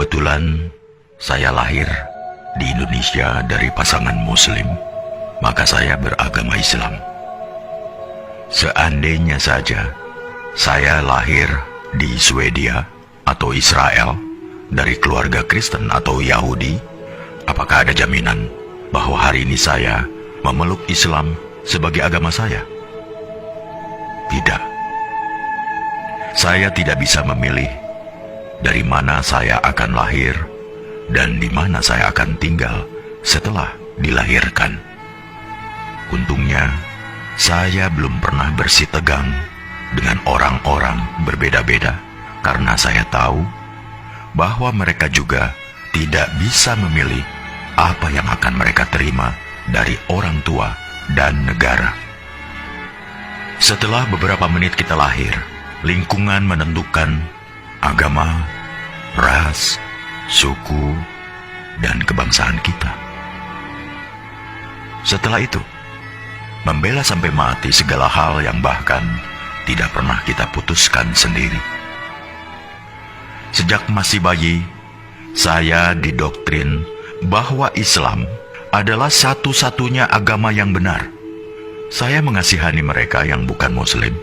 Kebetulan saya lahir di Indonesia dari pasangan Muslim, maka saya beragama Islam. Seandainya saja saya lahir di Swedia atau Israel dari keluarga Kristen atau Yahudi, apakah ada jaminan bahwa hari ini saya memeluk Islam sebagai agama saya? Tidak. Saya tidak bisa memilih dari mana saya akan lahir dan di mana saya akan tinggal setelah dilahirkan. Untungnya, saya belum pernah bersitegang dengan orang-orang berbeda-beda karena saya tahu bahwa mereka juga tidak bisa memilih apa yang akan mereka terima dari orang tua dan negara. Setelah beberapa menit kita lahir, lingkungan menentukan agama, ras, suku, dan kebangsaan kita. Setelah itu, membela sampai mati segala hal yang bahkan tidak pernah kita putuskan sendiri. Sejak masih bayi, saya didoktrin bahwa Islam adalah satu-satunya agama yang benar. Saya mengasihani mereka yang bukan Muslim,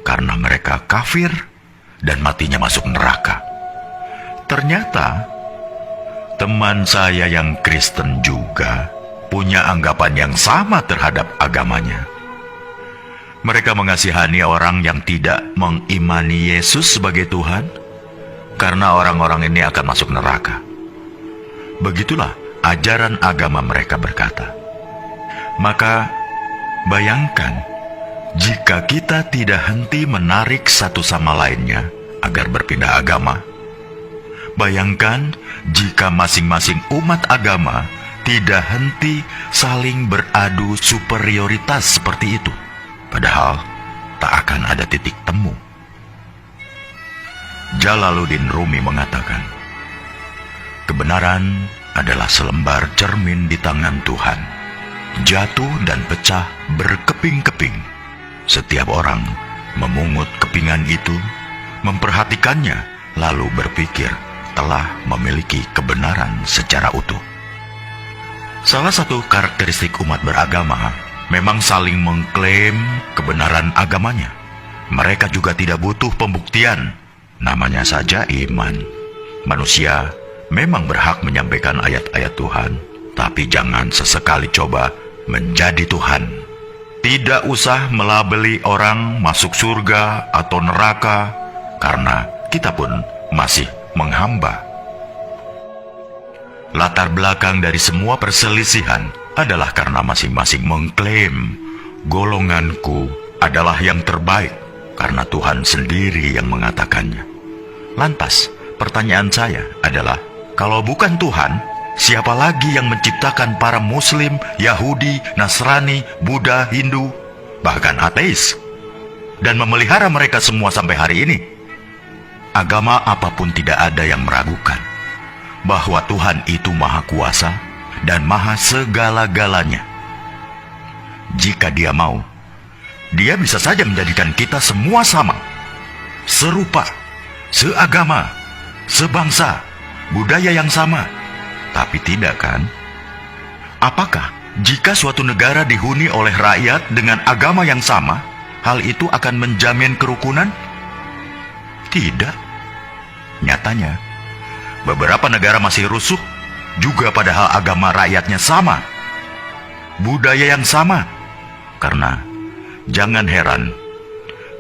karena mereka kafir dan matinya masuk neraka. Ternyata, teman saya yang Kristen juga punya anggapan yang sama terhadap agamanya. Mereka mengasihani orang yang tidak mengimani Yesus sebagai Tuhan, karena orang-orang ini akan masuk neraka. Begitulah ajaran agama mereka berkata. Maka, bayangkan, jika kita tidak henti menarik satu sama lainnya agar berpindah agama. Bayangkan jika masing-masing umat agama tidak henti saling beradu superioritas seperti itu. Padahal tak akan ada titik temu. Jalaluddin Rumi mengatakan, kebenaran adalah selembar cermin di tangan Tuhan. Jatuh dan pecah berkeping-keping. Setiap orang memungut kepingan itu, memperhatikannya, lalu berpikir telah memiliki kebenaran secara utuh. Salah satu karakteristik umat beragama memang saling mengklaim kebenaran agamanya. Mereka juga tidak butuh pembuktian, namanya saja iman. Manusia memang berhak menyampaikan ayat-ayat Tuhan, tapi jangan sesekali coba menjadi Tuhan. Tidak usah melabeli orang masuk surga atau neraka, karena kita pun masih menghamba. Latar belakang dari semua perselisihan adalah karena masing-masing mengklaim golonganku adalah yang terbaik, karena Tuhan sendiri yang mengatakannya. Lantas, pertanyaan saya adalah, kalau bukan Tuhan, siapa lagi yang menciptakan para Muslim, Yahudi, Nasrani, Buddha, Hindu, bahkan ateis, dan memelihara mereka semua sampai hari ini? Agama apapun tidak ada yang meragukan bahwa Tuhan itu Maha Kuasa dan Maha Segala-galanya. Jika Dia mau, Dia bisa saja menjadikan kita semua sama, serupa, seagama, sebangsa, budaya yang sama. Tapi tidak kan? Apakah jika suatu negara dihuni oleh rakyat dengan agama yang sama, hal itu akan menjamin kerukunan? Tidak. Nyatanya, beberapa negara masih rusuh juga padahal agama rakyatnya sama, budaya yang sama. Karena jangan heran,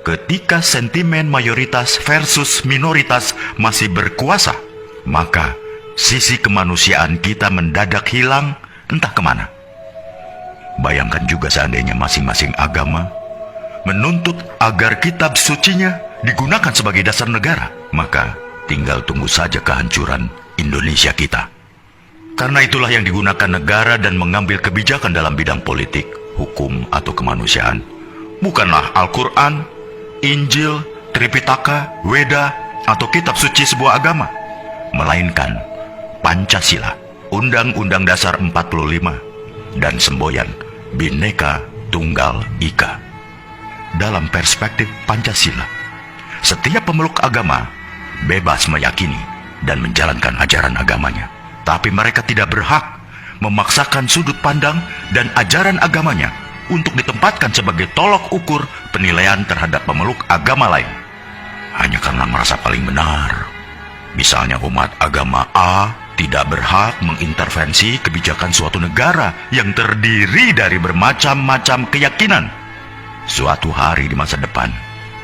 ketika sentimen mayoritas versus minoritas masih berkuasa, maka sisi kemanusiaan kita mendadak hilang entah kemana. Bayangkan juga seandainya masing-masing agama menuntut agar kitab sucinya digunakan sebagai dasar negara, maka tinggal tunggu saja kehancuran Indonesia kita. Karena itulah yang digunakan negara dan mengambil kebijakan dalam bidang politik, hukum, atau kemanusiaan. Bukanlah Al-Quran, Injil, Tripitaka, Weda, atau kitab suci sebuah agama, melainkan Pancasila, Undang-Undang Dasar 45, dan semboyan Bhinneka Tunggal Ika. Dalam perspektif Pancasila, setiap pemeluk agama bebas meyakini dan menjalankan ajaran agamanya. Tapi mereka tidak berhak memaksakan sudut pandang dan ajaran agamanya untuk ditempatkan sebagai tolok ukur penilaian terhadap pemeluk agama lain. Hanya karena merasa paling benar. Misalnya umat agama A tidak berhak mengintervensi kebijakan suatu negara yang terdiri dari bermacam-macam keyakinan. Suatu hari di masa depan,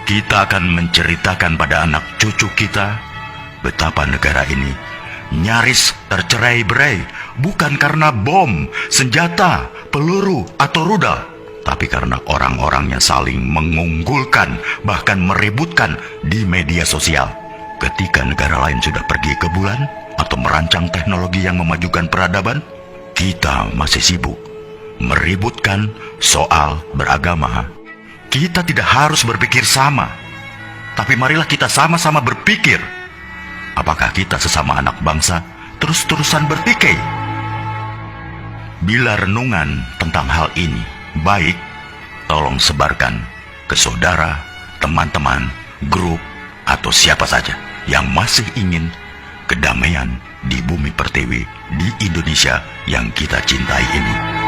kita akan menceritakan pada anak cucu kita betapa negara ini nyaris tercerai-berai bukan karena bom, senjata, peluru, atau rudal, tapi karena orang-orang yang saling mengunggulkan, bahkan meributkan di media sosial. Ketika negara lain sudah pergi ke bulan atau merancang teknologi yang memajukan peradaban, kita masih sibuk meributkan soal beragama. Kita tidak harus berpikir sama, tapi marilah kita sama-sama berpikir. Apakah kita sesama anak bangsa terus-terusan bertikai? Bila renungan tentang hal ini baik, tolong sebarkan ke saudara, teman-teman, grup, atau siapa saja yang masih ingin kedamaian di bumi pertiwi di Indonesia yang kita cintai ini.